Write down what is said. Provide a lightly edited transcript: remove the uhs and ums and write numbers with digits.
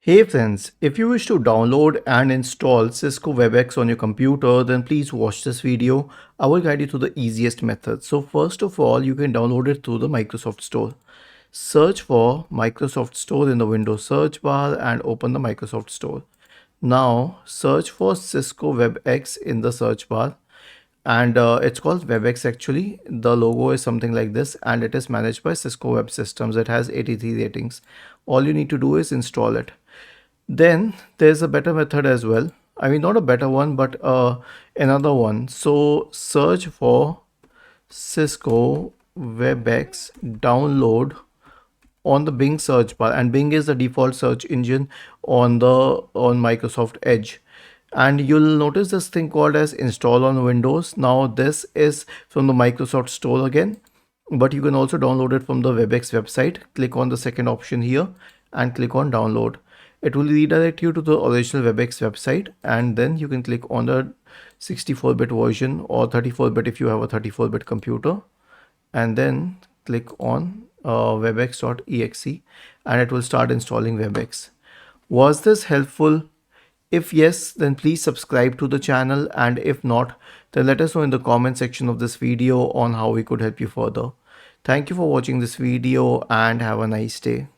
Hey friends, if you wish to download and install Cisco Webex on your computer, then please watch this video. I will guide you through the easiest method. So first of all, you can download it through the Microsoft Store. Search for Microsoft Store in the Windows search bar and open the Microsoft Store. Now search for Cisco WebEx in the search bar, and it's called WebEx actually. The logo is something like this and it is managed by Cisco Web Systems. It has 83 ratings. All you need to do is install it. Then there's a better method as well. I mean, not a better one, but another one. So search for Cisco WebEx download on the Bing search bar, and Bing is the default search engine on Microsoft Edge. And you'll notice this thing called as install on Windows. Now this is from the Microsoft Store again, but you can also download it from the WebEx website. Click on the second option here and click on download. It will redirect you to the original WebEx website, and then you can click on the 64-bit version or 34-bit if you have a 34-bit computer, and then click on webex.exe and it will start installing WebEx. Was this helpful? If yes, then please subscribe to the channel, and if not, then let us know in the comment section of this video on how we could help you further. Thank you for watching this video and have a nice day.